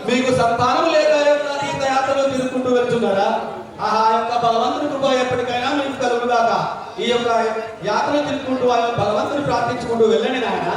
మీకు సంతానం లేక తీర్థయాత్రలో తిరుగుకుంటూ వెళ్తున్నారా? ఆ యొక్క భగవంతుని కృప ఎప్పటికైనా మీకు కలుగుగాక. ఈ యొక్క యాత్రలు తిరుగుకుంటూ ఆ యొక్క భగవంతుని ప్రార్థించుకుంటూ వెళ్ళండి నాయన.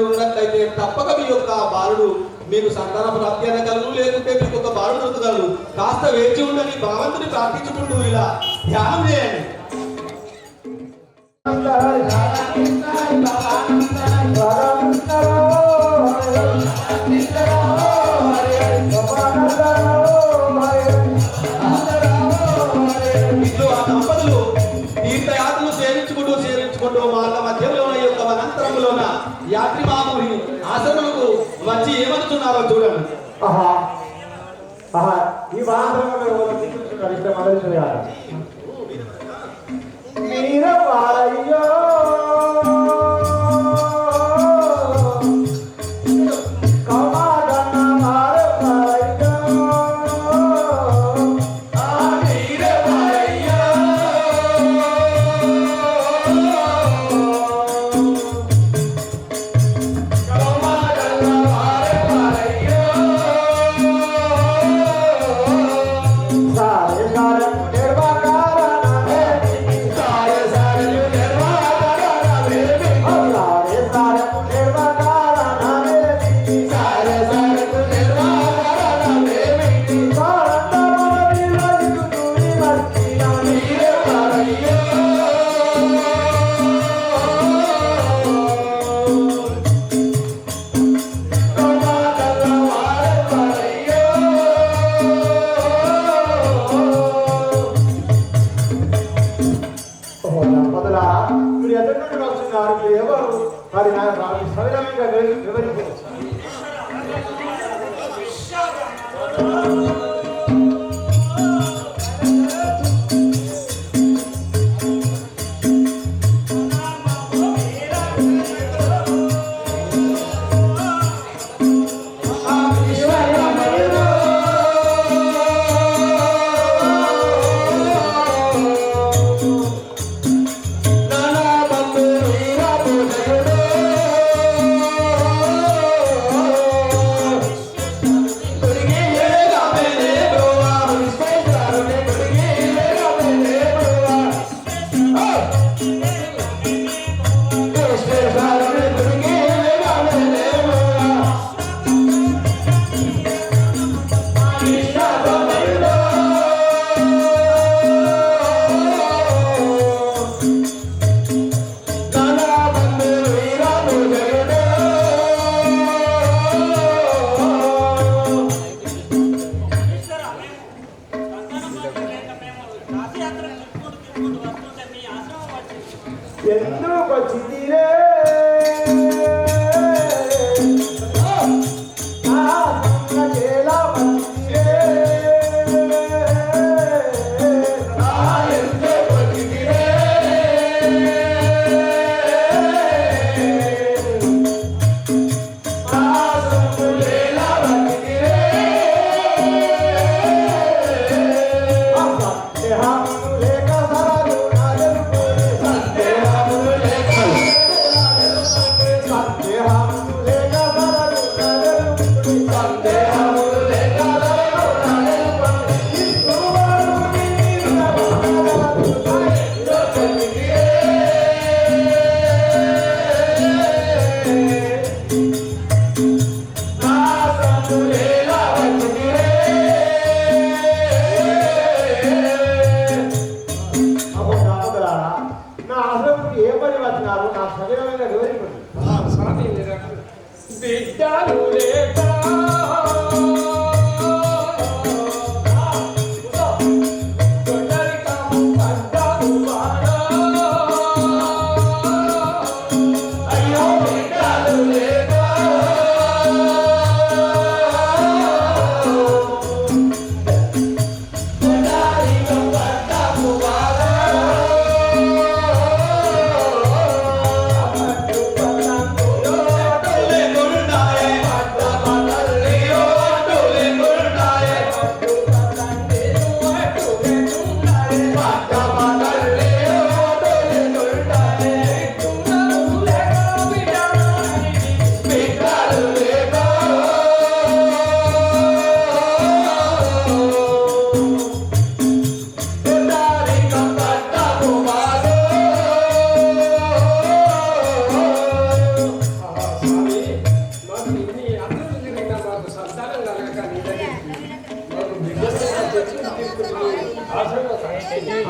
ఉన్నట్లయితే తప్పక మీ యొక్క బాలుడు మీకు సంతాన ప్రాప్తి అనగలరు, లేకుంటే మీకు ఒక బాలుడు దొరకగలరు. కాస్త వేచి ఉండని భగవంతుని ప్రార్థించుకుంటూ ఇలా ధ్యానం చేయండి. ఇట్లు ఆ దంపతులు తీర్థయాత్రలు సేవించుకుంటూ మార్గ మధ్యంలో ఈ యొక్క వనాంతరంలోన యాత్రి మామూరి ఆశ్రమకు వచ్చి ఏమనుతున్నారో చూడండి. ఈ వనాంతరంలో ఇక్కడ మొదలు చేయాలి. మీరయ్యో ఎవరు మరి సవిరంగా వివరించవచ్చు. ఎందుకు వచ్చిందిరే మాట్లాడుతున్నారు నాకు సజీవమైన వివరించండి. స్వామి బిడ్డలు లేక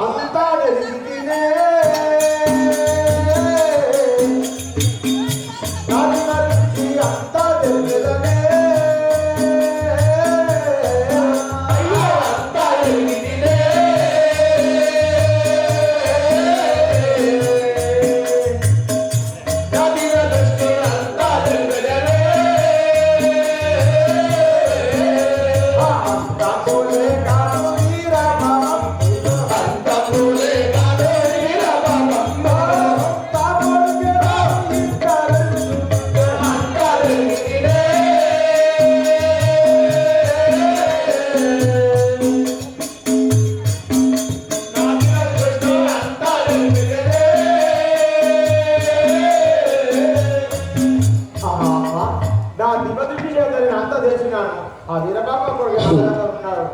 అంతా జరిగితేనే నాది మరిచి అంతా తెలియదనే అయ్యో అంతా జరిగితేనే నాది మరిచి అంతా తెలియదనే అంతా పోలే కాదు నా దిపదికి లేదని అంతా చేసినాను ఆ వీరబాబా కొడుకు ఉన్నాడు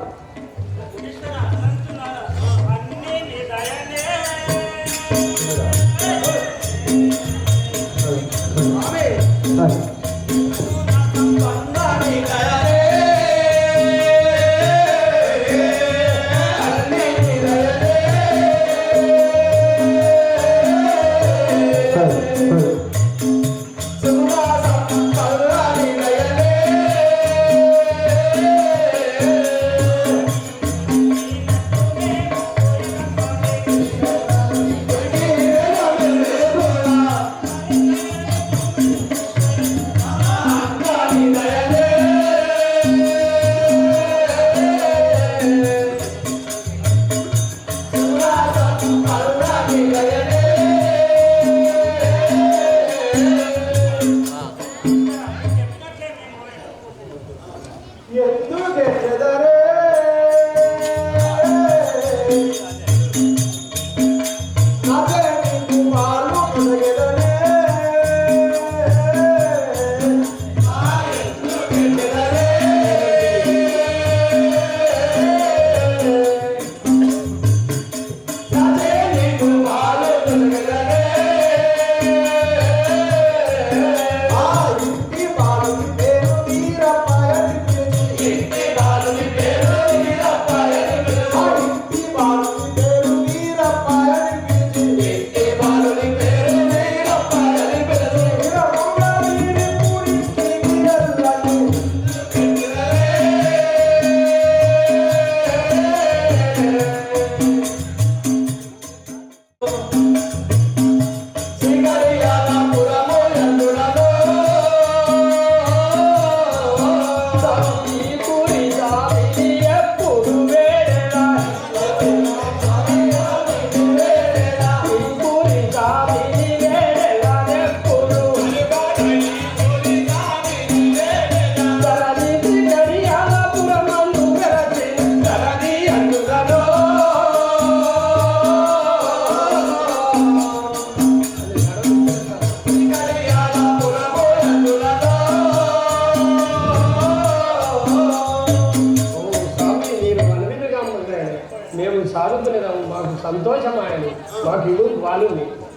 మేము సాగుతులేదాము మాకు సంతోషమాయని మాకు ఇడు వాళ్ళు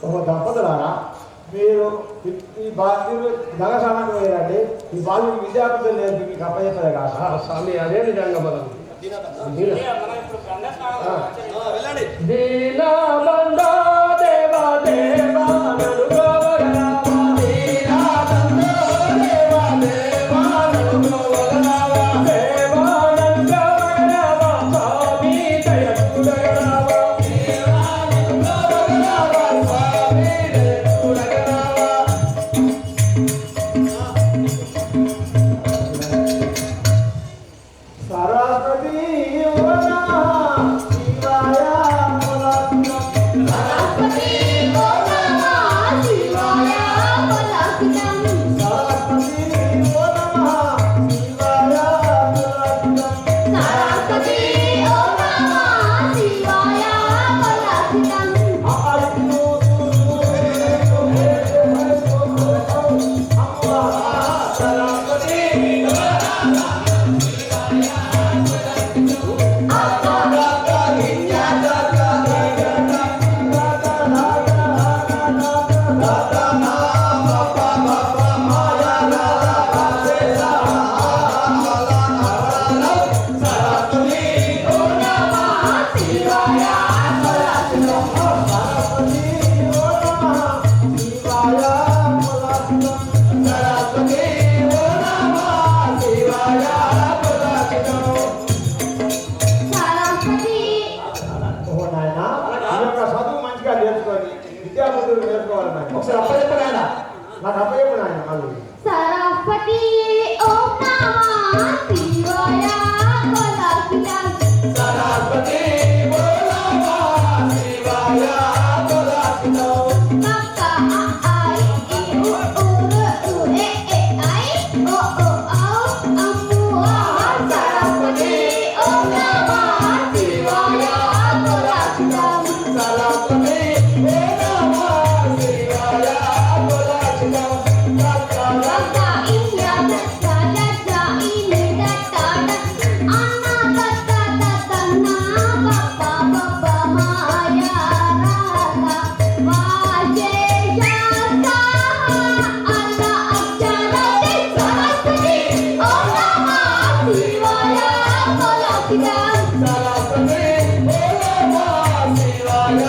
ఒక దంపతులారా మీరు ఈ బాధ్యులు నగసానానికి పోయారండి ఈ బాధ్యులు విద్యార్థులు లేదు మీకు అప్పచెప్పలే కాదు స్వామి అదే నిజంగా మనం వెళ్ళండి దీనా బండా దేవా దేవా విద్యాబుద్ధులు నేర్చుకోవాలి నాకు. ఒకసారి అప్పచెప్పడు ఆయన. నాకు అప్పచెప్పడు ఆయన మళ్ళీ. సరస్వతి ఓం నమః శివాయ కొలకిలం సరస్వతి ఓం నమః శివాయ కొలకిలం. కక్క I uh uh A A I O ఓ ఔ అమ్ము ఆ సరస్వతి ఓం నమః శివాయ కొలకిలం సరస్వతి ఓం నమః శివాయ కొలకిలం. కక్క ఇంద్ర దత్త దత్త ఇని దత్త అన్న దత్త దత్తన్న పప్ప పప్ప మాయా రాధ వాజేశ అల్ల అక్షరతి సరస్వతి ఓం నమః శివాయ కొలకిలం సరస్వతి ఓం నమః శివాయ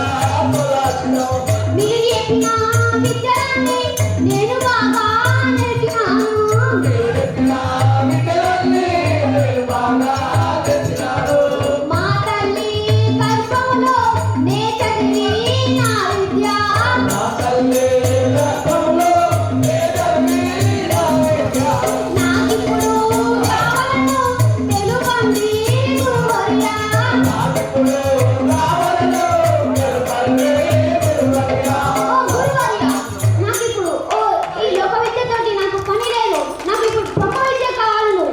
కొలకిలం. మీరు చెప్పిన విద్యలన్నీ నేను బాగా నేర్చుకున్నాను మా తల్లి గర్భంలో నే చదివిన విద్య నాకిప్పుడు రావాలను తెలుగండి గురువర్య ఓ గురువర్య నాకిప్పుడు ఈ లోక విద్యతోటి నాకు పని లేదు నాకు ఇప్పుడు బ్రహ్మ విద్య కావాలను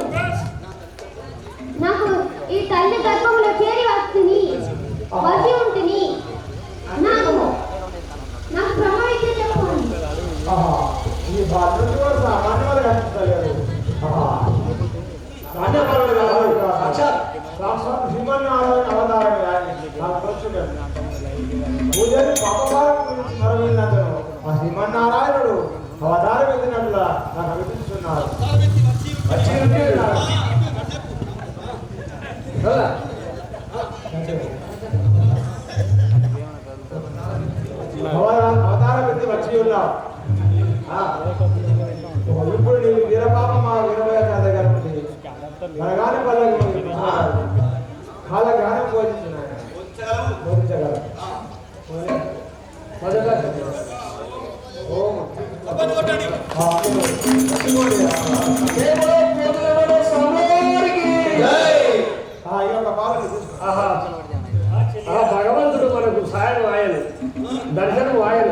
నాకు ఈ తల్లి గర్భంలో చేరి వస్తుంది వచ్చి ఉంటుంది నాకు నాకు బ్రహ్మ విద్య చెప్పండి ఆహా, ఈ బాధ్యత కూడా సామాన్య వాళ్ళు కనిపిస్తలేరు. ఆహా, సామాన్యపరుడు కాదు. సాక్షాత్ శ్రీమన్నారాయణ అవతారమే ఆయన. నాకు తెలుసు కదా. పూజని పాపభారం గురించి మరవిందతను ఆ శ్రీమన్నారాయణుడు అవతారం ఎత్తినట్లుగా నాకు అనిపిస్తున్నారు. వచ్చి ఉంటున్నారు. అవతారం ఎత్తి వచ్చి ఉన్నావు. ఇప్పుడు నీకు వీరపాప మా వీరభయ దగ్గర ఉంది మనగానే పల్లకి వాళ్ళ జ్ఞానం పోషించినాయి పోషించగలరు. ఓం ఈ యొక్క పాలన ఆహా. ఆ భగవంతుడు మనకు సాయం ఆయన దర్శనం ఆయన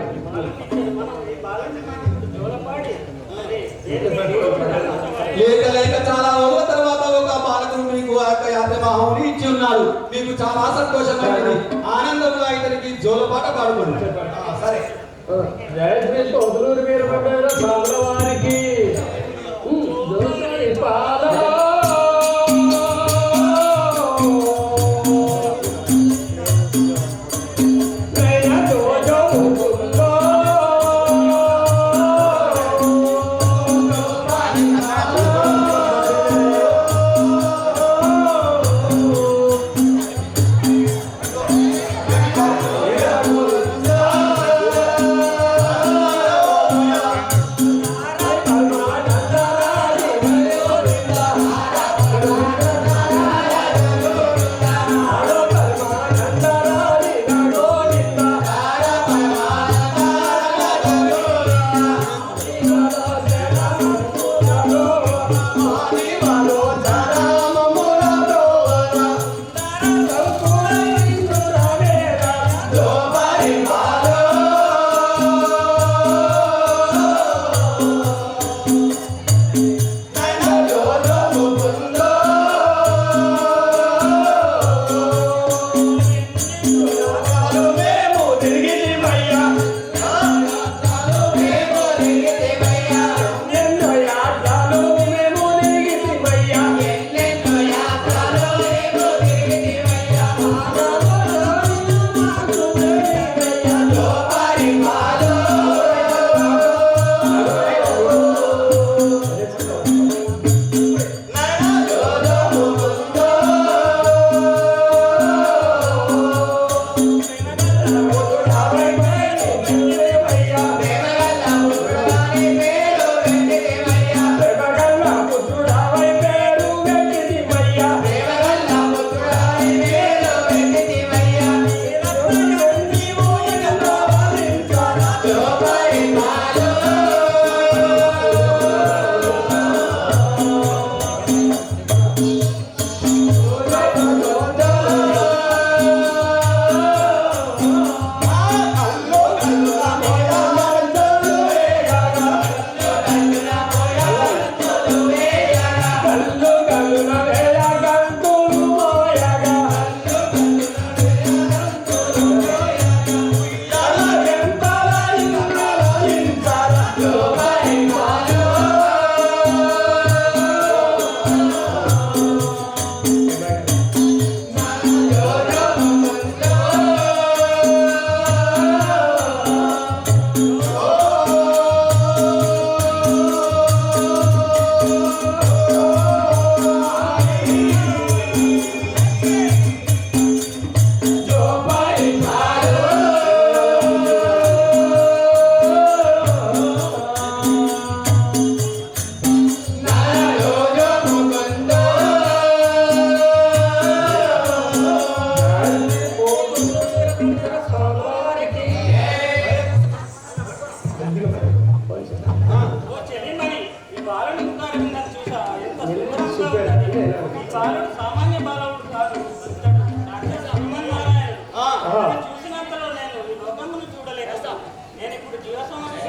లేక లేక చాలా రోజుల తర్వాత ఒక బాలకుడు మీకు ఆ యొక్క యాత్రమాహుని ఇచ్చి ఉన్నాడు. మీకు చాలా సంతోషమైనది. ఆనందంగా ఇతనికి జోలపాట పాడుకోండి. సరే జయ శ్రీ పొదులూరు వీరభద్ర స్వాముల వారికి దొరకని పాద ఓ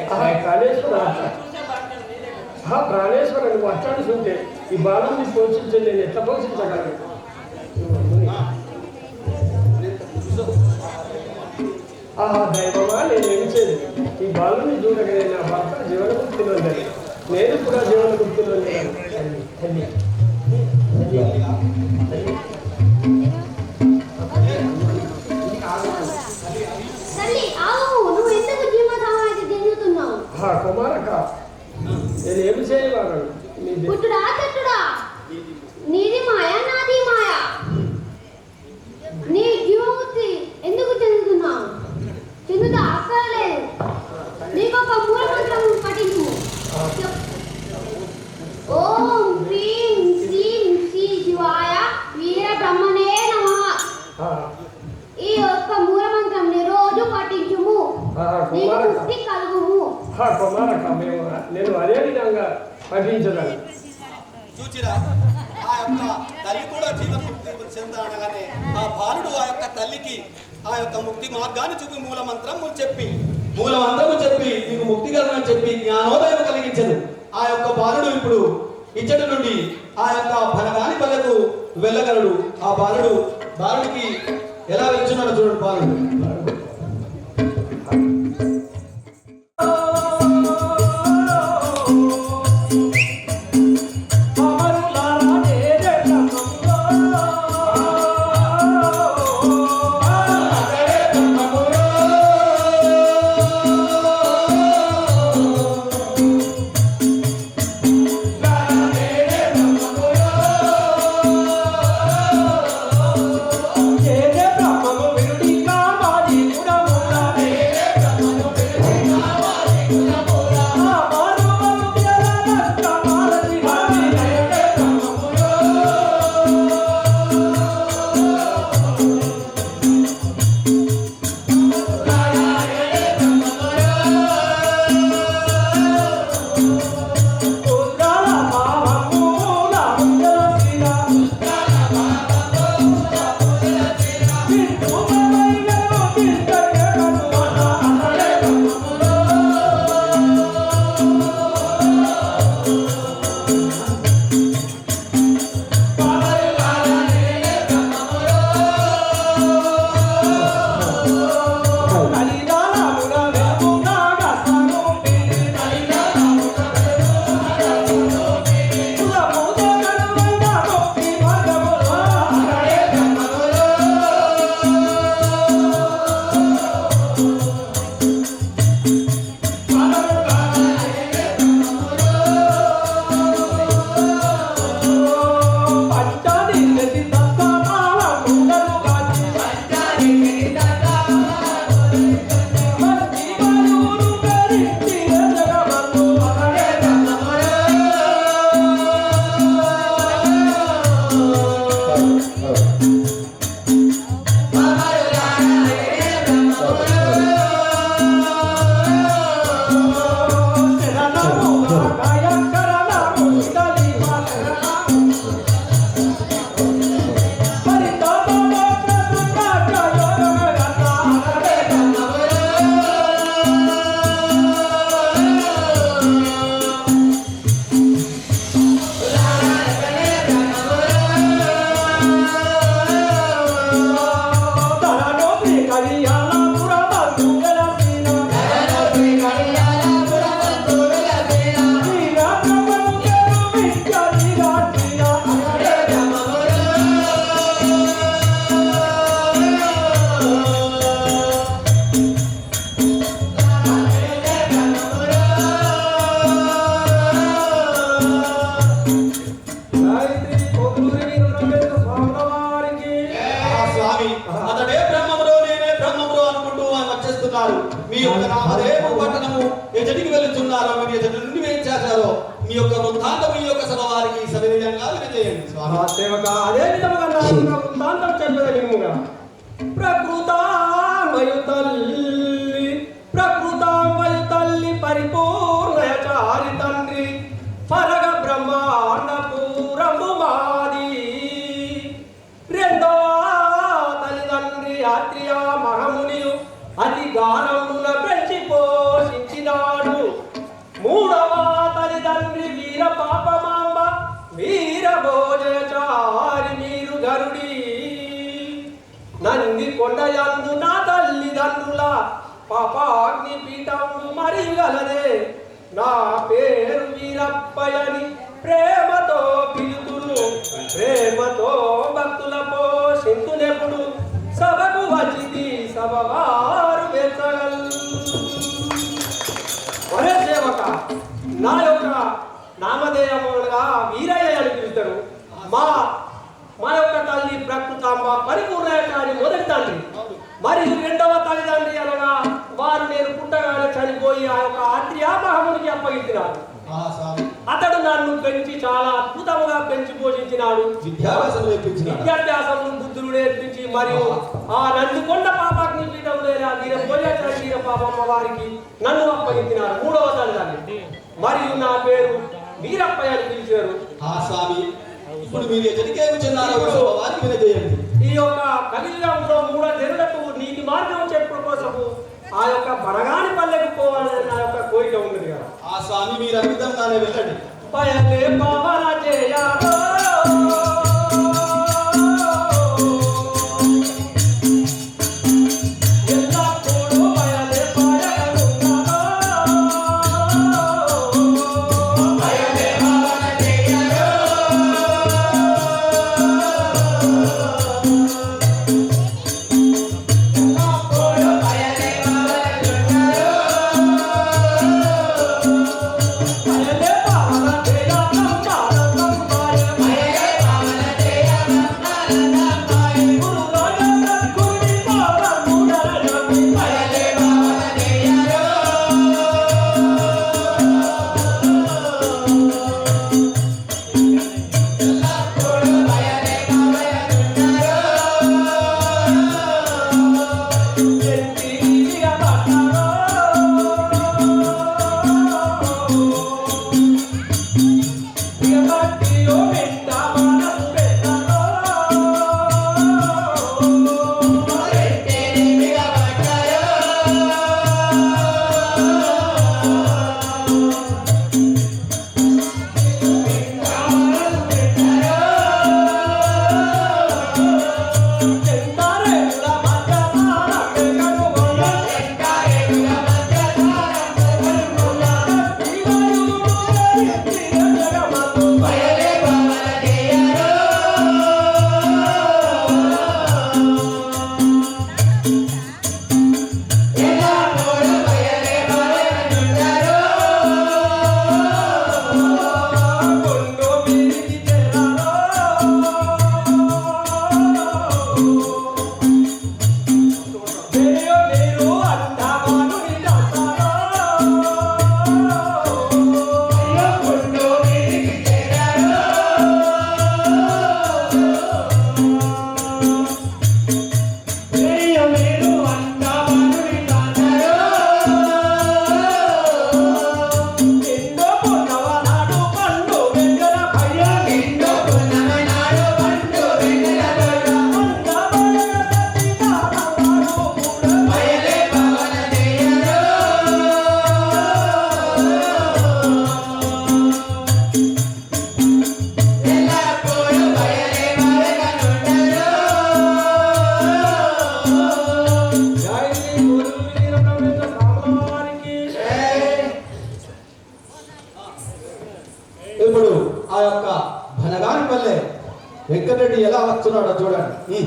ప్రాణేశ్వర ప్రాణేశ్వర నువ్వు అట్లాంటి చూంటే ఈ బాలుని పోషించే నేను ఎట్లా పోషించగలను? దైవమా నేను నిలిచేది ఈ బాలుని చూడగానే నా భర్త జీవన గుర్తులు ఉండాలి, నేను కూడా జీవన గుర్తులు ఉండాలి. కుమారక నేను ఏమి చేయవాడు? నీది మాయ నాది మాయ, నీ జీవముక్తి ఎందుకు చెందుతున్నావు? చెందుతా అక్కర్లేదు, నీకు ఒక మూల మంత్రం పఠించు. ఓం హ్రీం శ్రీం శ్రీ శివాయ వీర బ్రహ్మణే నమః. ఈ యొక్క మూల మంత్రం రోజు పఠించుము, నీకు ముక్తి కలుగుము. కుమారక నేను అదే విధంగా పఠించగలను. చూచిరా, ఆ యొక్క తల్లి కూడా జీవన్ముక్తి చెందనగానే ఆ బాలుడు ఆ యొక్క తల్లికి ఆ యొక్క ముక్తి మార్గాన్ని చూపి మూల మంత్రము చెప్పి నీకు ముక్తి కలగని చెప్పి జ్ఞానోదయం కలిగించను. ఆ యొక్క బాలుడు ఇప్పుడు ఇచ్చటి నుండి ఆ యొక్క భనగాని పల్లెకు వెళ్ళగలడు. ఆ బాలుడికి ఎలా వెళ్తున్నాడు చూడండి. బాలుడు మీ యొక్క నామదేవ పట్టణము ఎజటికి వెళుతున్నారో మీరు ఎజటి నుండి ఏం చేశారో మీ యొక్క వృత్తాంతం మీ యొక్క సభ వారికి సవిధంగా వినజేయండి స్వామి. సేవక అదే విధముగా నా వృత్తాంతం చెప్పదగినముగా ప్రకృతామయు తల్లి పరిపూర్ణచారి తండ్రి పరగ బ్రహ్మాండపూరము మాది రెండవ తల్లిదండ్రి ఆత్రియా మహమునియు అతి గానమున పెంచి పోషించినాడు పాపాగ్ని పీఠం మరియు గలదే. నా పేరు వీరప్పయని ప్రేమతో పిలుతును, ప్రేమతో భక్తుల పోషింతునెప్పుడు సభకు వచ్చింది సభవారు వెచ్చగల్. ఒరే సేవక, నా యొక్క నామధేయములుగా వీరయ్య అని పిలుస్తారు. మా యొక్క తల్లి ప్రకృతాంబ పరిపూర్ణాన్ని మొదటి తండ్రి, మరియు రెండవ తల్లిదండ్రి అనగా వారు నేను పుట్టగానే చనిపోయి ఆ యొక్క ఆత్రియామహమునికి అప్పగించినాడు. అతడు నన్ను పెంచి చాలా అద్భుతంగా పెంచి పోషించినాడు. విద్యాభ్యాసము బుద్ధులు నేర్పించి మరియు ఆ నందికొండ పాపాగ్ని పీఠం లేదా వీర పాపమ్మ వారికి నన్ను అప్పగించినాడు. మూడవ తల్లిదండ్రి మరియు నా పేరు వీరప్పయ్య అని పిలిచారు. ఇప్పుడు మీరు ఎక్కడికే కూర్చున్నారో వారికి వినజేయండి. ఈ యొక్క కలియుగంలో మూడో జనులకు నీతి మార్గం చెప్పడం కోసము ఆ యొక్క బనగాని పల్లెకు పోవాలని నా యొక్క కోరిక ఉన్నది కదా. ఆ స్వామి మీరు అద్భుతంగానే వెళ్ళండి. పయలే పవన చేయాలో ఇప్పుడు ఆ యొక్క భనగాని పల్లె వెంకటరెడ్డి ఎలా వస్తున్నాడో చూడండి.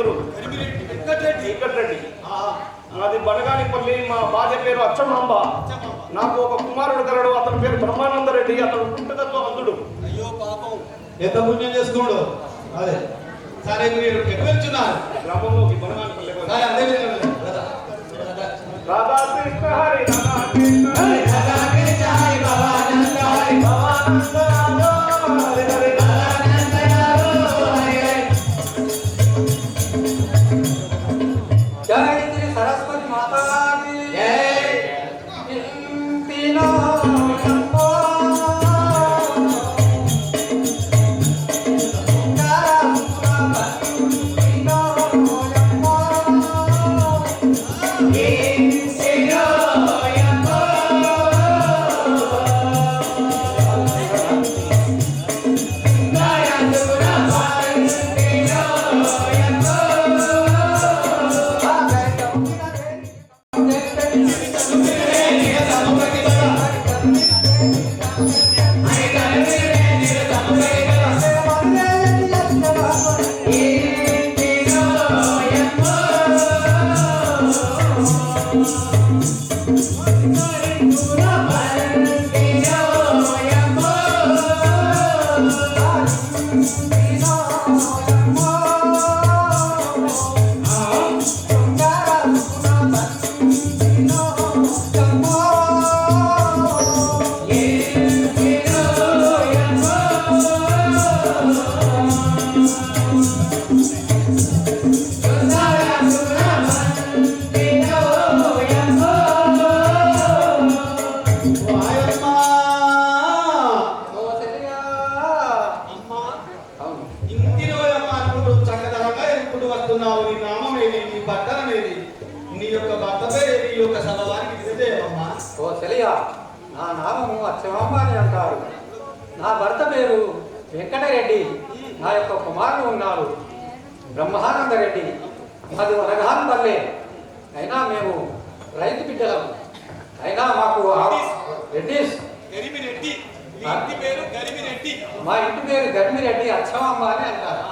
అందరూ గరిమిరెడ్డి వెంకటరెడ్డి. వెంకటరెడ్డి. ఆహా. నాది బనగానిపల్లి. మా భార్య పేరు అచ్చమాంబ. నాకు ఒక కుమారుడు కలడు. అతని పేరు బ్రహ్మానందరెడ్డి. అతను పుట్టుకతో అందుడు. అయ్యో పాపం, ఎంత పుణ్యం చేసుకోడు. అదే సరే, మీరు ఎటు వెళ్తున్నారు? గ్రామంలోకి బనగానిపల్లి. సరే, అదే విధంగా వెళ్ళండి. కదా. రాధాకృష్ణ హరి రాధాకృష్ణ హరి రాధాకృష్ణ హరి భవానంద హరి భవానంద హరి హరి భవానంద హరి హరి. జై శ్రీ సరస్వతి మాతా కీ జై. ఇంతిలో యమ్మో నా నామము అచ్చమాంబ అని అంటారు. నా భర్త పేరు వెంకటరెడ్డి. నా యొక్క కుమారుడు ఉన్నారు బ్రహ్మానందరెడ్డి. అది వనగానపల్లె. అయినా మేము రైతు బిడ్డలం. అయినా మాకు రెడ్డిస్. గరిమిరెడ్డి. మీ ఇంటి పేరు గరిమిరెడ్డి. మా ఇంటి పేరు గరిమిరెడ్డి అచ్చమాంబ అని అంటారు.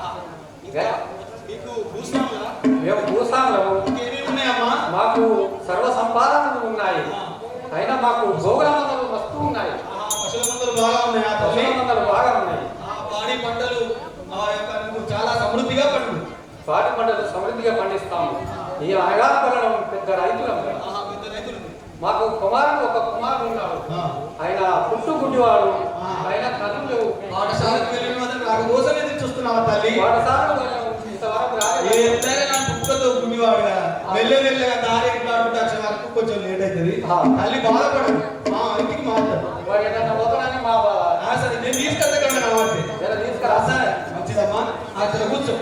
మీకు భూస్వాములా? మేము భూస్వాములము. ఏమేమి ఉన్నాయమ్మా? మాకు సర్వ సంపాదనలు ఉన్నాయి. అయినా మాకు భోగమందలు వస్తూ ఉన్నాయి. పశువుల మందలు బాగా ఉన్నాయి. పశువుల మందలు బాగా ఉన్నాయి. పాడి పంటలు చాలా సమృద్ధిగా పండు. పాడి పంటలు సమృద్ధిగా పండిస్తాము. ఈ అనగానపల్లెలో పెద్ద రైతులం. పెద్ద రైతులు. మాకు ఒక కుమారుడు ఉన్నాడు. ఆయన పుట్టు గుడ్డివాడు. ఆయన కన్నులు లేవు. పాఠశాలకు వెళ్ళిన మాత్రం నాకు కోసమే చూస్తున్నావా తల్లి? పాఠశాలకు ఇంతవరకు పుట్టుకతో గుడ్డివాడు కదా. వెళ్ళగా దారి ఎట్లాడుకుంటే వచ్చే వరకు కొంచెం లేట్ అవుతుంది. తల్లి బాధపడదు. ఇంటికి మాట్లాడు. ఏదైనా పోతానని మా బాధ. సరే, నేను తీసుకెళ్తాను కాబట్టి తీసుకురా. సరే, మంచిదమ్మా. అక్కడ కూర్చో.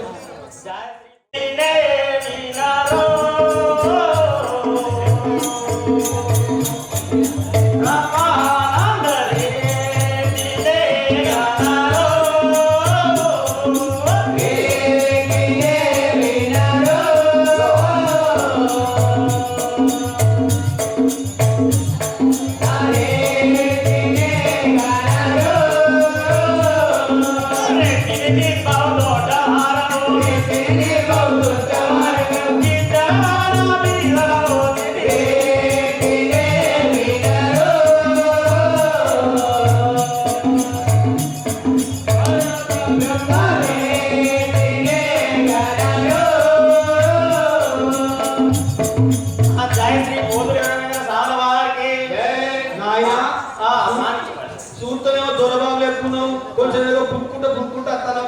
చూస్తేనేమో దొరబాబు లేకున్నావు. కొంచెం ఏదో పుట్టుకుంటా వస్తాను.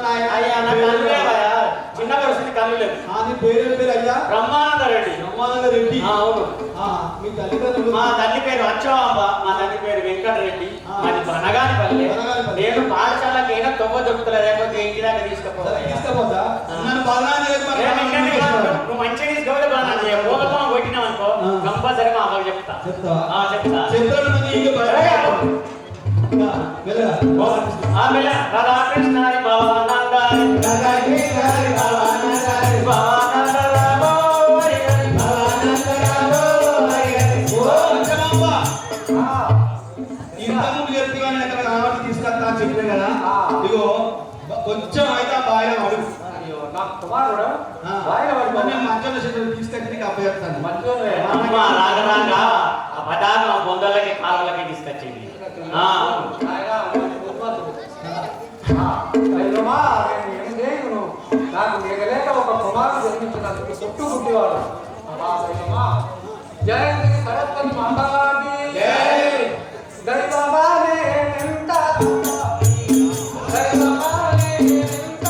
చిన్న పరిస్థితి కళ్ళు లేదు. అది పేరు అయ్యా? బ్రహ్మానందరెడ్డి. బ్రహ్మానందరెడ్డి. అవును. మీ తల్లిదండ్రులు? మా తల్లి పేరు అచ్చమాంబ. మా తండ్రి పేరు వెంకటరెడ్డి. మాది బనగానిపల్లి. నేను పాఠశాలకి అయినా తొవ్వ దొరుకుతలే, లేకపోతే ఇంటి దాకా తీసుకపోతా. నన్ను బదనాన్ని నువ్వు మంచిగా తీసుకోవాలి. బదనాన్ని చేయ పోగొత్తం కొట్టినావు అనుకో, కంపల్సరీ మా అమ్మకి చెప్తా. రాధాకృష్ణ హరి భవానంద హరి భవానంద రామో హరి హరి భవానంద రామో హరి హరి. ఇంతకుముందు చెప్పి తీసుకొస్తా అని చెప్పే కదా. ఇగో కొంచెం అయితే బాగా వాడు అయ్యో నా కుమారుడు ఆ. బాగా నేను మంచం తీసుకొచ్చి నీకు అప్పచెప్తాను మంచిగా అమ్మ రాగ రాగ ఆ పదార్థం ఆ బొందలకి కాలువలకి తీసుకొచ్చింది ఆ. నాకు మిగలేక ఒక కుమారుడు జన్మించినందుకు చుట్టూ పుట్టివాడు జయంతి సరస్వతి మాతాకి దైవమానే ఎంత దైవమానే ఎంత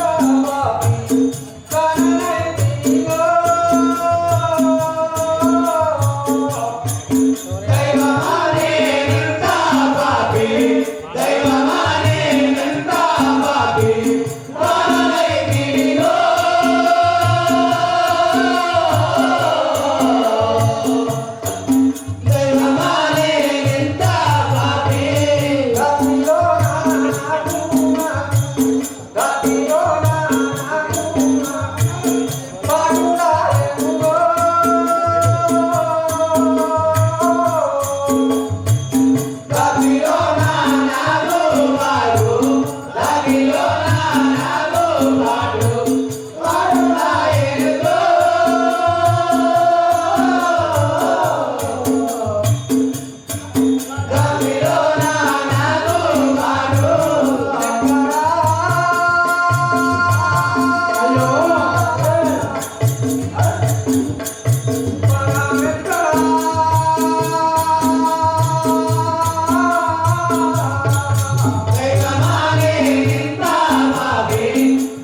దైవమానే నింత బాబి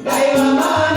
దైవమానే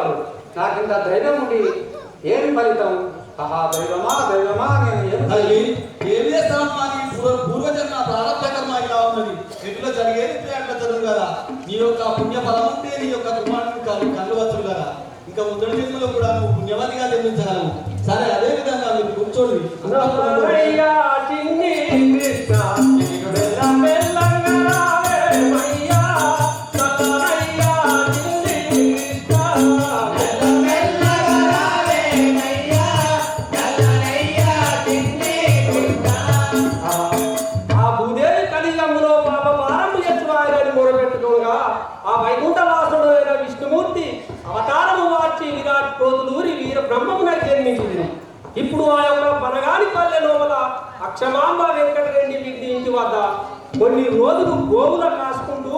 వారు. నాకింత ధైర్యం ఉండి ఏమి ఫలితం? ఆహా దైవమా దైవమా నేను ఏమి తల్లి ఏం చేస్తామమ్మా? నీ పూర్వజన్మ ప్రారంభ కర్మ ఇలా ఉన్నది. ఎట్లా జరిగేది ఇట్లా అట్లా జరుగు కదా. నీ యొక్క పుణ్య ఫలం ఉంటే నీ యొక్క కుమారుడిని కళ్ళు వచ్చుడు కదా. ఇంకా ముందడి జన్మలో కూడా నువ్వు పుణ్యవతిగా జన్మించగలవు. సరే అదే విధంగా మీరు కూర్చోండి. రమణయ్యా చిన్ని కృష్ణ మెల్లమెల్లగా రావేమయ్యా. రమణయ్యా చిన్ని కృష్ణ మెల్లమెల్లగా రావేమయ్యా. రమణయ్యా చిన్ని కృష్ణ. ఆ భూదేవి కలియుగంలో పాప భారము ఎత్తువాయని మొరపెట్టుకోగా ఆ వైకుంఠవాసుడు అయిన విష్ణుమూర్తి అవతారము వార్చి విరాట్ కోతులూరి వీర బ్రహ్మమునై జన్మించింది. ఇప్పుడు ఆ యొక్క బనగాని పల్లె లోపల అక్షమాంబ వెంకటరెడ్డి వీరి ఇంటి వద్ద కొన్ని రోజులు గోవుల కాసుకుంటూ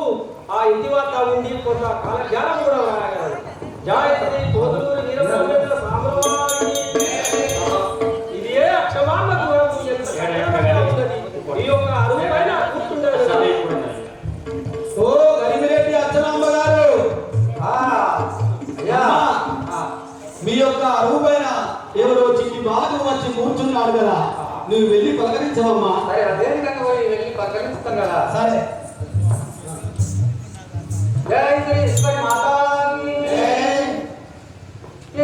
ఆ ఇంటి వద్ద ఉండి కొంత కాలజ్ఞానం కూడా రాయగలరు. జాయశ్రీ కోతులూరి వీర బ్రహ్మేంద్ర సామ్రాజ్ఞి ఇదే అక్షమాంబ దూరం ఎంత చక్కగా ఉన్నది. ఈ యొక్క అరువు పైన కూర్చుండేది. ఓ గరిమిరెడ్డి అచ్చనాంబ గారు, మీ యొక్క అరువు పైన ఎవరో చిట్టి బాగు వచ్చి కూర్చున్నాడు కదా. నువ్వు వెళ్ళి పలకరించవమ్మా. సరే అదే విధంగా పోయి వెళ్ళి పలకరిస్తాం కదా. సరే. జై శ్రీ ఈశ్వరి మాతాకి.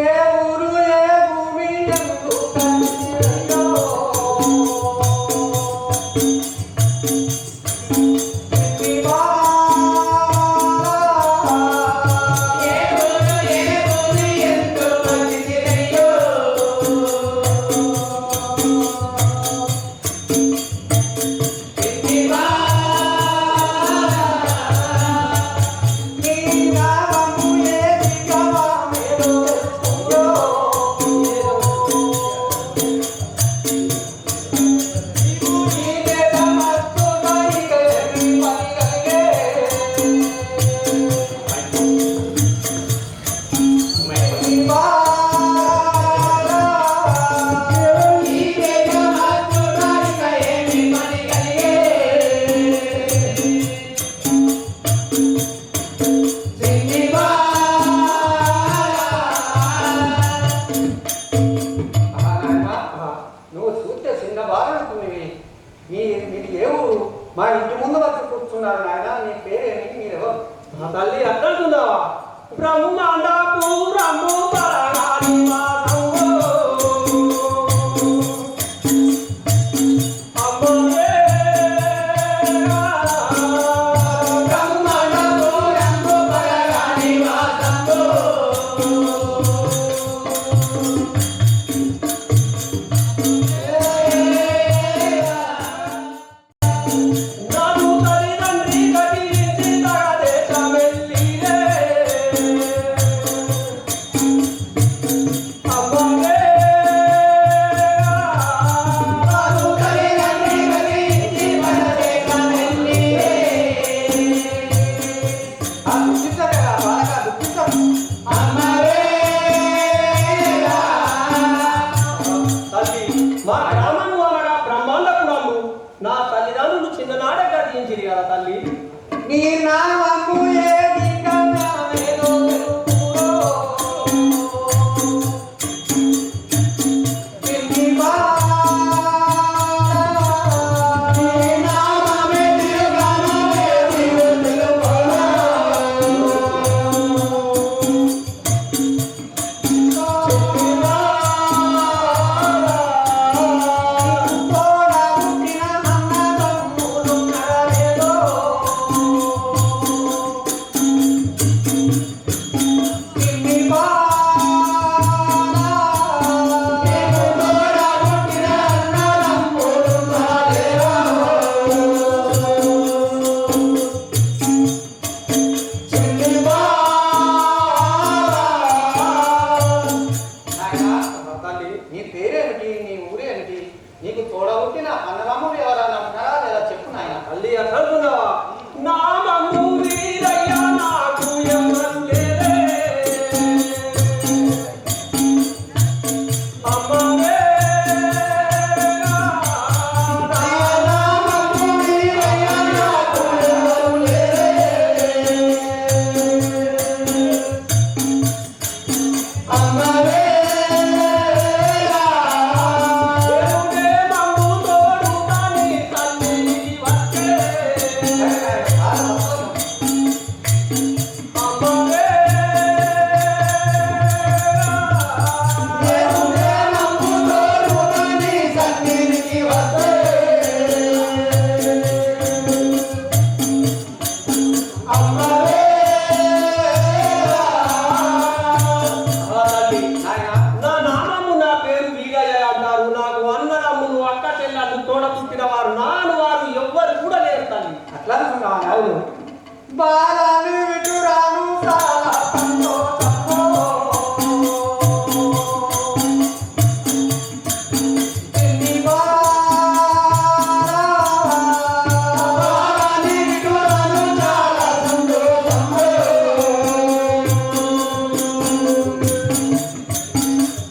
ఏ ఊరు ఏ భూమి ఎందు కలిసిరయ్యో. నువ్వు చూస్తే చిన్న బాగా అనుకునేవి. మీరు ఏ ఊరు? మా ఇంటి ముందు వచ్చి కూర్చున్నారు నాయన. నీ పేరేంటి? మీరెవరు? మా తల్లి అట్లంటున్నావా? బ్రహ్మాండపురము పరగాని వాసము. అమ్మోరే బ్రహ్మాండపురము పరగాని వాసము. నాను తల్లిదండ్రి గతించి తగదేశమెల్లిరే. అమ్మగే నాను తల్లిదండ్రి గతించి తగదేశమెల్లిరే. ఆ దుఃఖించరు కదా బాగా దుఃఖించరు. అమ్మగే తల్లి మా గ్రామము అనగా బ్రహ్మాండపురము. నా తల్లిదండ్రులు చిన్ననాడే గతించిరి కదా తల్లి. నీ నామము ఏది కన్నావేదో తెలుపురో. పిల్లివా నీ నామమే తిరుగమమే తెలుపురో. నీ పేరేమిటి? నీ ఊరేమిటి? నీకు తోడబుట్టిన అన్నదమ్ములు ఎవరన్నా ఉన్నారా లేదా చెప్పు నాయన. తల్లి అసలుకున్నావా? నామము వీరయ్య నాకు ఎవరు లేరే. అమ్మగే నామము వీరయ్య నాకు ఎవరు లేరే. బాలని విటురాను చాలా సంతోషమో చిన్ని బాలని విటురాను చాలా సంతోషమో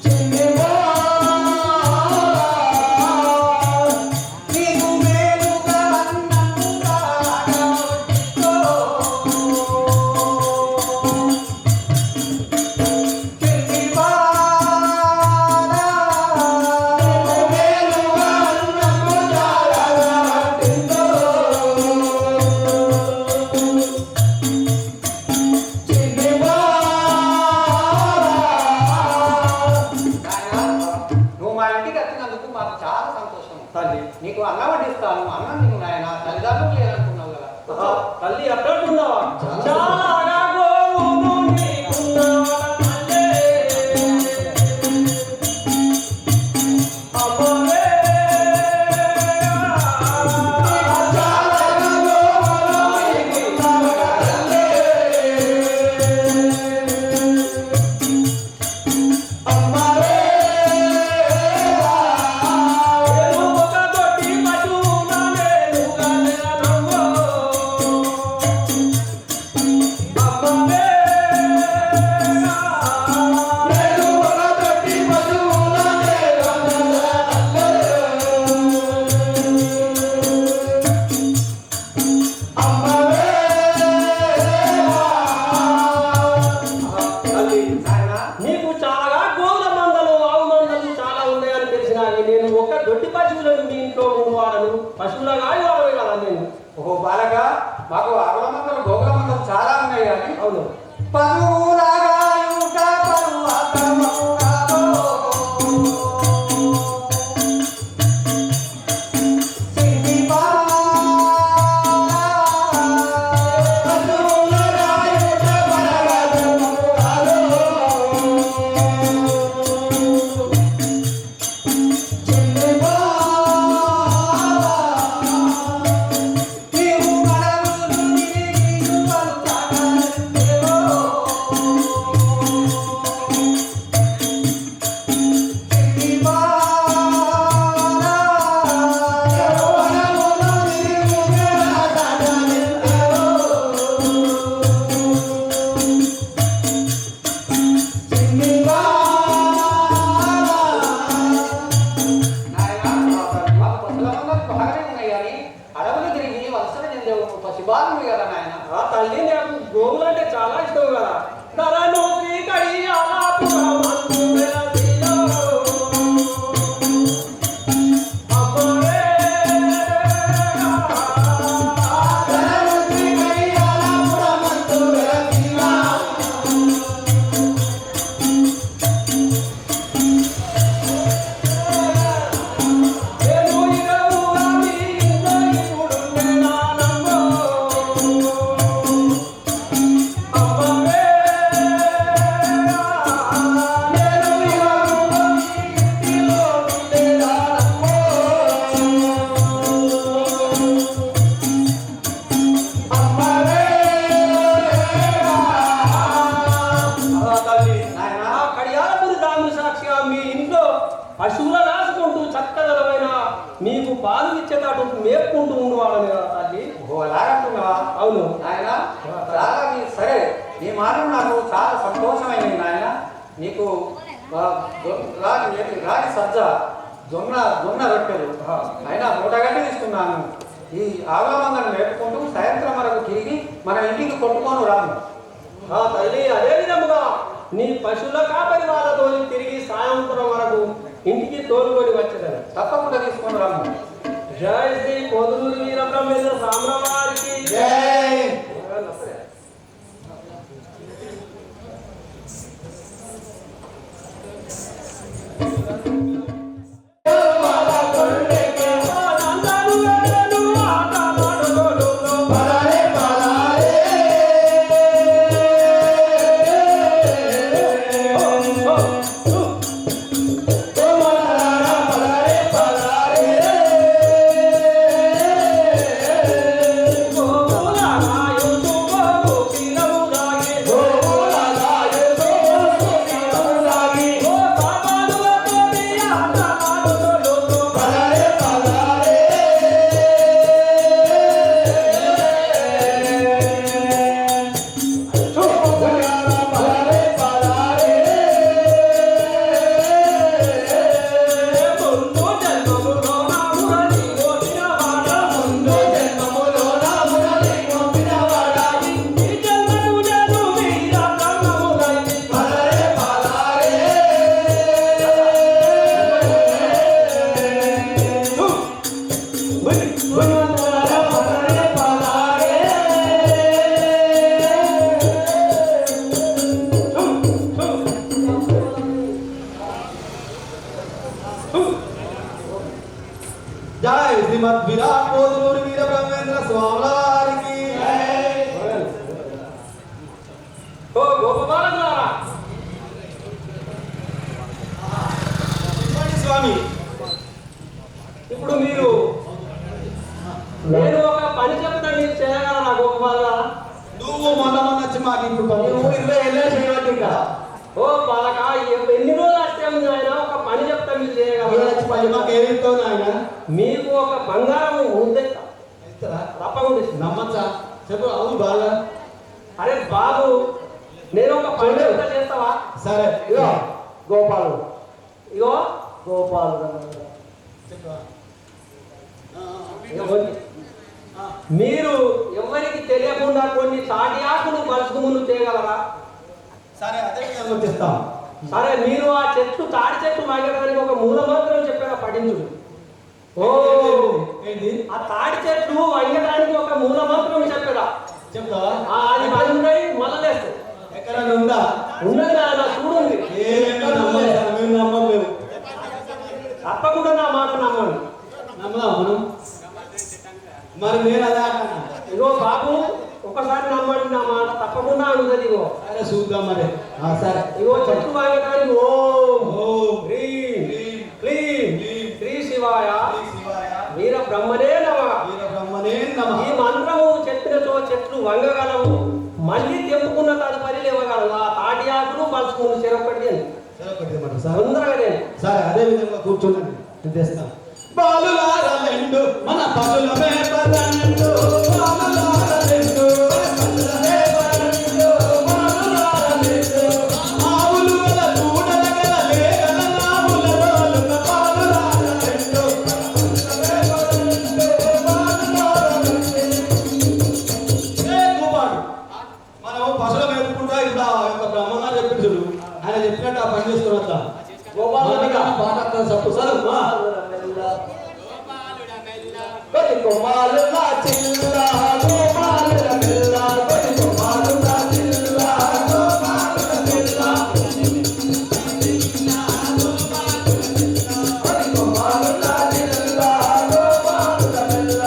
చిన్ని నీకు మేలుగా అన్నందుగా నువ్వు మా ఇంటికి వచ్చినందుకు మాకు చాలా సంతోషం తల్లి నీకు అన్నం వడ్డిస్తాను అన్నం నీకు నాయన తల్లిదండ్రులు లేదనుకున్నావు కదా తల్లి అట్లున్నావా చాలా గోవును నీకున్నావా తల్లే. అమ్మవే. చాలా గోవును నీకున్నావా తల్లే. అమ్మవే. నేను ఒక దొడ్డి పశువున నేనుగా లేనమ్మో. అమ్మవే. నేను ఒక దొడ్డి పశువున నేనుగా లేనమ్మో. అమ్మవే. తల్లి నీకు చాలా గోవుల మందలు ఆవు మందలు చాలా ఉన్నాయని తెలిసినా నేను ఒక దొడ్డి పశువులను మీ ఇంట్లో ఉండవాడను పశువులుగా ఇవ్వాలి కదా నేను ఓహో బాలక మాకు ఆవుల మందలు గోగుల మందలు చాలా ఉన్నాయి కానీ అవును పరువులగాయుట పరువతమౌగాదో. చిన్ని పరువులగాయుట పరువతమౌగాదో. చిన్ని నీవు మనవులు నిలిగిను పలుకగలెవో. చిన్ని మనవులు నిలిగిను పలుకగలెవో. చిన్ని మాకు పశువుల మందలు బాగానే ఉన్నాయి కానీ అడవులు తిరిగి వలసలు చెందేవు పసిబాలు కదా నాయన ఆ తల్లి నాకు గోవులు అంటే చాలా ఇష్టం కదా ధరను శ్రీకడియాలపురమందు వెలసిలో. అమ్మవే. ధరను శ్రీకడియాలపురమందు వెలసిలో. నేను ఇరవుగా మీ ఇంట్లో ఇప్పుడు నేనానమ్మో. అమ్మవే. నేను ఇరవుగా మీ ఇంటిలో నేనానమ్మో. అమ్మవే. తల్లి నాయనా. ఆ కడియాలపురి దాము సాక్షిగా మీ ఇంట్లో పశువుల రాసుకుంటూ చక్కదనమైన మీకు పాలు ఇచ్చేటట్టు మేపుకుంటూ ఉండవాలని కదా తల్లి ఓహో అలాగంటున్నావా అవును నాయన చాలా సరే నీ మాటలు నాకు చాలా సంతోషమైనవి నాయన నీకు రాగి సజ్జ జొన్న రొట్టెలు అయినా మూటగడ్డి తీసుకున్నాను ఈ ఆవుల మందను మేపుకుంటూ సాయంత్రం వరకు తిరిగి మన ఇంటికి కొట్టుకొని రాను ఆ తల్లి అదే విధముగా నీ పశువుల కాపరి వాళ్ళతో తిరిగి సాయంత్రం వరకు ఇంటికి తోలుకొని వచ్చేదాన్ని తప్పకుండా తీసుకొని రాము జై శ్రీ పొదులూరు వీరబ్రహ్మేంద్ర సామ్రావారికి జై. నందను వేదను ఆట పడుగోలు పలారే పలారే. గోకుల రాయు శుభ శ్రీమద్ విరాట్ పోతులూరి వీర బ్రహ్మేంద్ర స్వాముల వారికి ఓ గోపబాలకులారా, చెప్పండి స్వామి. ఇప్పుడు మీరు నేను ఒక పని చెప్తా, మీరు చేయగలరా గోపబాలకులారా? నువ్వు మొన్న వచ్చి మాకు ఇప్పుడు 20 ఏళ్ళే చేయవచ్చు ఇంకా. ఓ బాలక, ఎన్ని రోజులు వస్తే ఉంది ఆయన, ఒక పని చెప్తా మీరు చేయగలరా? మాకు ఏమిస్తావు నాయన? మీకు ఒక బంగారం ఉందేస్తా, తప్పకుండా ఇస్తా. నమ్మచ్చా? చెప్పు. అవును బాగా. అరే బాబు, నేను ఒక పని చెప్తా, చేస్తావా? సరే. ఇగో గోపాలు ఇగో గోపాలు ఇగో ఉంది. మీరు ఎవరికి తెలియకుండా కొన్ని తాటి ఆకులు బలుసుకు ముందు చేయగలరా? సరే, అదే విధంగా తెస్తాం. సరే, మీరు ఆ చెట్టు తాడి చెట్టు వాగడానికి ఒక మూల మంత్రం చెప్పారా, పఠించుడు. ఓ ఏంటి? ఆ తాడి చెట్లు వంగడానికి ఒక మూల మంత్రం చెప్పారా? చెప్తావా? అది ఉన్నాయి మళ్ళలేస్తాయి. ఎక్కడన్నా ఉందా? ఉన్నది నా చూడండి. మేము నమ్మలేము. తప్పకుండా నా మాట నమ్మండి. నమ్మదాం మనం. మరి నేను అదే అంటున్నా. ఇగో బాబు, ఒకసారి నమ్మండి నా మాట, తప్పకుండా అనున్నది. ఇగో సరే చూద్దాం మరి. సరే. ఇగో చెట్టు వాగడానికి ఓం ఓం హ్రీం హ్రీం క్లీం క్లీం శ్రీ శివాయ శ్రీ శివాయ వీర బ్రహ్మనే నమః. వీర బ్రహ్మణే నమః. ఈ మంత్రము చెప్పినచో చెట్లు వంగగలవు, మళ్ళీ తెంపుకున్న తదుపరి లేవగలవు. ఆ తాటి ఆకులు పలుచుకుని చెరొక్కటి అని సరే, కొద్దిగా సరే. తొందరగా నేను. సరే, అదే విధంగా కూర్చోండి. నేను తెస్తాను. బాలులారలెండు మన పనుల మేపలండు, బాలులారలెండు పనుల మేపలండు, బాలులారలెండు ఆవులు గల దూడల గల లేగల నావుల రోలున, బాలులారలెండు పనుల మేపలండు, బాలులారలెండు. గోపాడు, మనం పశువులు మేపుకుంటా ఇప్పుడు ఆ యొక్క బ్రహ్మగారు చెప్పిండు చూడు, ఆయన చెప్పినట్టు ఆ పని చేసుకుని వద్దాం. గోపాలుడిగా పాట చెప్పు సార్. కొమ్మాలు నా చిల్లా గోపాలుల పిల్ల, కొమ్మాలు నా చిల్లా గోపాలుల పిల్ల, కొమ్మాలు నా చిల్లా గోపాలుల పిల్ల.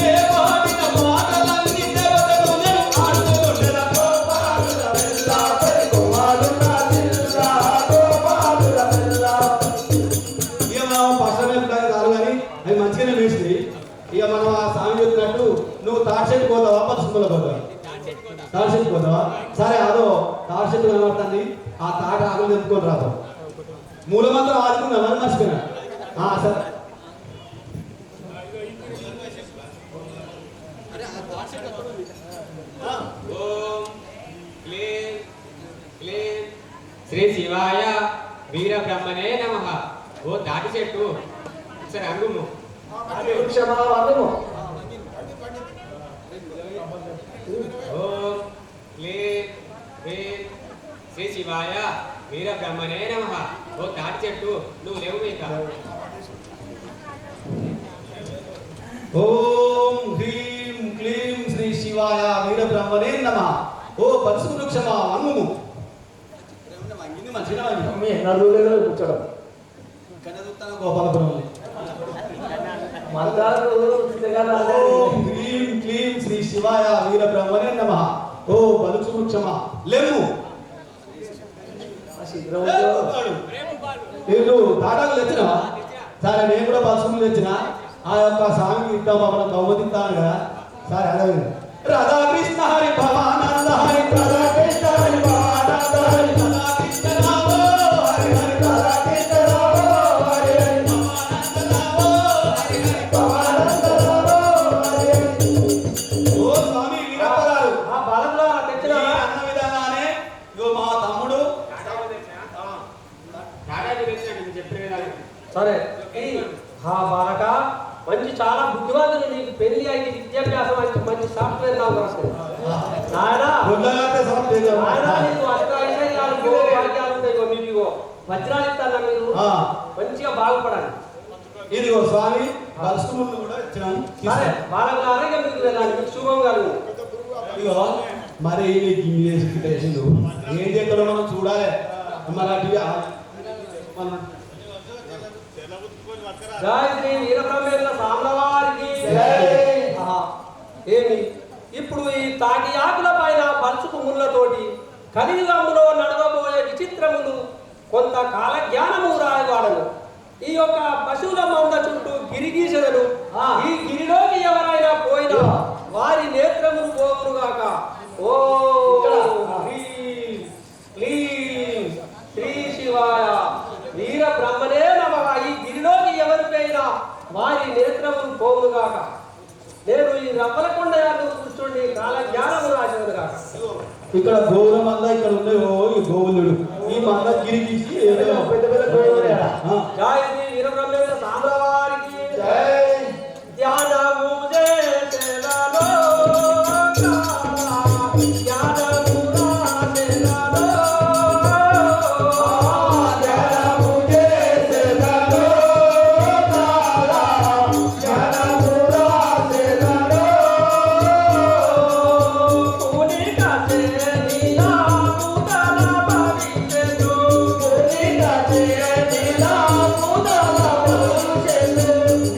ఏ వాడిన మాటలన్నీ దేవతలు నేను ఆడుతుండెద గోపాలుల పిల్ల, కొమ్మాలు నా చిల్లా గోపాలుల పిల్ల. ఇక మనం పశువులు మేపుతానికి కాదు కానీ అవి మంచిగానే వేసింది. ఇక మనం ఆ స్వామి చెప్పినట్టు నువ్వు తాడిచెట్టు పోతావా, పసుపుల పోతావా? తాడిచెట్టు పోతావా? సరే, అదో తాడిచెట్టు కనబడుతుంది, ఆ తాట ఆకులు తెంపుకొని రాదు. మూలమంత్రం ఆదుకుందా మరి మర్చిపోయినా. సరే. ఓం క్లీం క్లీం శ్రీ శివాయ వీర బ్రహ్మణే నమః. ఓ తాటి చెట్టు సరే అడుగుము. ఓం క్లీం క్లీం శ్రీ శివాయ వీర బ్రహ్మణే నమః. ఓ తాటి చెట్టు నువ్వు లేవు ఇక. ఓం హ్రీం క్లీం శ్రీ శివాయ వీర బ్రహ్మణే నమః. ఓ పరుసు వృక్షమా వన్ముము. మంచిగా నలుగురు కూర్చోడం గోపాలపురం. ఓం హ్రీం క్లీం శ్రీ శివాయ వీర బ్రహ్మణే నమః. ఓ పలుచు వృక్షమా లెమ్ము. వీళ్ళు తాటాకు తెచ్చినవా? సరే, నేను కూడా పలుసుకుని తెచ్చిన. ఆ యొక్క స్వామికి ఇద్దాం, మనం బహుమతిస్తాను కదా. సరే, అదే రాధాకృష్ణ హరి భవానంద హరి రాధాకృష్ణ హరి భవానంద హరి రాధాకృష్ణ రామో హరి హరి రాధాకృష్ణ రామో హరి హరి భవానంద రామో హరి హరి భవానంద రామో హరి హరి. ఓ స్వామి వీరప్ప గారు, ఆ బాలకులు అలా ఈ తెచ్చినారా? అన్న విధానానే ఇగో మా తమ్ముడు తాటాకు తెచ్చినట్టు నువ్వు చెప్పిన విధానం. సరే, ఆ బాలక మంచి చాలా బుద్ధివంతులు, నీకు పెళ్లి అయితే విద్యాభ్యాసం అయితే మంచి సాఫ్ట్వేర్ నాయనా. గుడ్లగారితే సమర్థించారు. నాయనా, నీకు అష్టాయిషాలు భాగ్యాలు ఉంటాయి. ఇగో మీకు ఇగో వజ్రాలు ఇస్తాను, మీరు మంచిగా బాగుపడాలి. ఇదిగో స్వామి పలుసుకుములు కూడా ఇచ్చినాం. సరే, బాలకుల ఆరోగ్యం మీకు వెళ్ళాలి, మీకు శుభం కలుగు. ఇగో మరి నీకు ఇంగ్లీష్ చేసిండు, ఏం చేస్తాడో మనం చూడాలి. మరి అటు మనం జై శ్రీ వీరబ్రహ్మేంద్ర స్వాముల వారికి ఆహా. ఏమి ఇప్పుడు ఈ తాటి ఆకుల పైన పలుచుకు ముళ్ళతోటి కలియుగములో నడవబోయే విచిత్రములు కొంత కాల జ్ఞానము రాయవాడను. ఈ యొక్క పశువుల మంద చుట్టూ గిరిగీసెదను. ఈ గిరిలోకి ఎవరైనా పోయినా వారి నేత్రములు పోవునుగాక. ఓ శ్రీ శివాయ వీర బ్రహ్మనే నమః. ఈ గిరిలోకి ఎవరు పోయినా వారి నేత్రములు పోవునుగాక. నేను ఈ రవ్వలకొండ యాత్ర కూర్చోండి కాల జ్ఞానము రాసేది కాక. ఇక్కడ గోవుల మంద ఇక్కడ ఉన్నాయో ఈ గోవులుడు ఈ మంద గిరిగిసి పెద్ద పెద్ద గోవులు జై శ్రీ వీరబ్రహ్మేంద్ర స్వాముల వారికి ధ్యానము చేసేదను ధ్యానము రాసేదను ధ్యానము చేసేదను ధ్యానము రాసేదను పూనిక చేనిలా ముదల భవిష్యత్తు పూనిక చేనిలా ముదల భవిష్యత్తు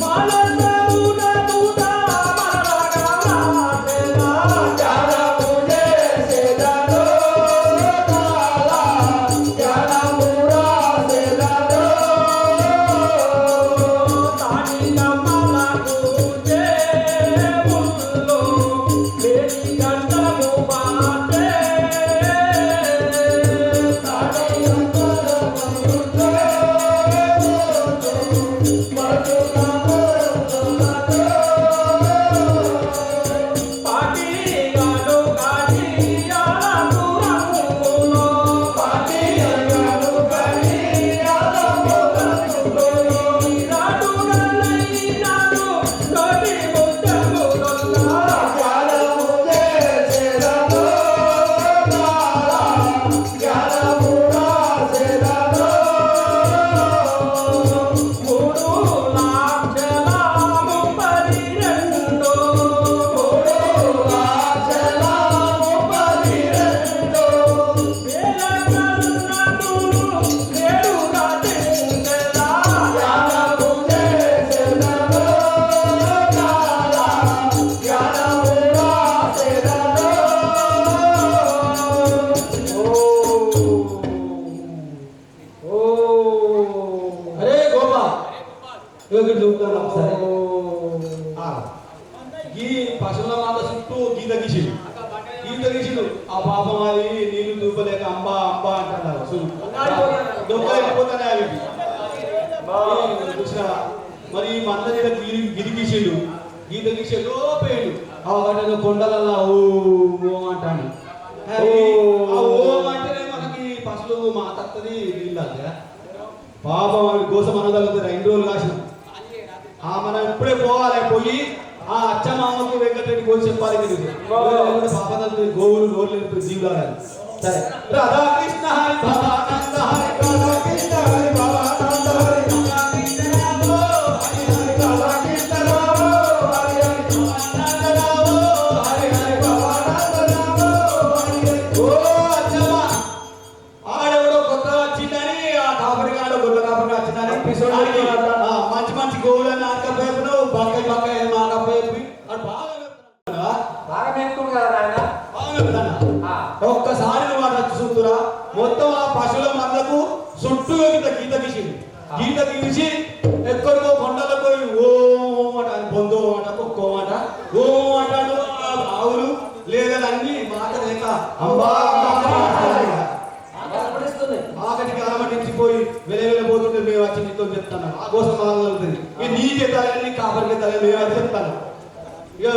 మనసమున తుదా మరగా రాసేదా ధ్యానము చేసేదను ధ్యానము రాసేదను తాని కమలకు దేవుళ్ళు మేడి గంటము బాటే పాటి గాడు గాడి యాలపురములో నాడుగలైనాడు నడి ముద్దములొల్లా మూడు లక్షల 32 వేల కన్నతులు నేడు రాజేంద్రా అరే గోపా ఇక్కడ చూపుతాను ఒకసారి ఈ పశువుల మంద చుట్టూ గీత గీసిడు ఆ పాపం అది నీళ్లు చూపలేక అంబా అంబా అంటున్నారు దొంగపోతానే అవి చూసినా మరి ఈ మంద మీద గిరి గీసిండు గీత గీసాడు పోయాడు ఆ వాటి కొండలల్లా ఓ అంటాడు ఓం అంటేనే మనకి పశువులు మా తత్తది నీళ్ళు పాపం అవి కోసం అనగలుగుతారు 2 రోజులు కాసిన మనం ఇప్పుడే పోవాలి పోయి ఆ అచ్చమామకు వెంకటరెడ్డి గోలు చెప్పాలి పాప గోవులు నోళ్ళు జీవులాలి సరే రాధాకృష్ణ హరి భవానంద హరి రాధాకృష్ణ హరి భవానంద హరి రాధాకృష్ణ రామో హరి హరి రాధాకృష్ణ రామో హరి హరి భవానంద రామో హరి హరి భవానంద రామో హరి హరి ఓ అచ్చమ్మ ఆడెవడో కొత్తగా వచ్చిందని ఆ కాపరిగాడు గొల్ల కాపరిగా వచ్చిందని మంచి మంచి గోవులను నాటకపోయినావు బక్కై బక్కై నాటకపోయి అది బాగా మేపుతుంది కదా నాయన. ఒక్కసారి నువ్వు అటు వచ్చి చూస్తురా మొత్తం ఆ పశువుల మందకు చుట్టూ గీత గీసింది గీత గీసి ఎక్కడికో కొండలకు పోయి ఓ మాట బొందో మాట కుక్కో మాట ఓ అంటాడు ఆవులు లేదని అన్ని మాట లేక అంబా ఆకటికి అలమటించిపోయి వెలవెలబోతుంటే మేము వచ్చి నీతో చెప్తాను ఆ కోసం మనం నీ చేతాలని కాపరికి మేము అది చెప్తాను ఇక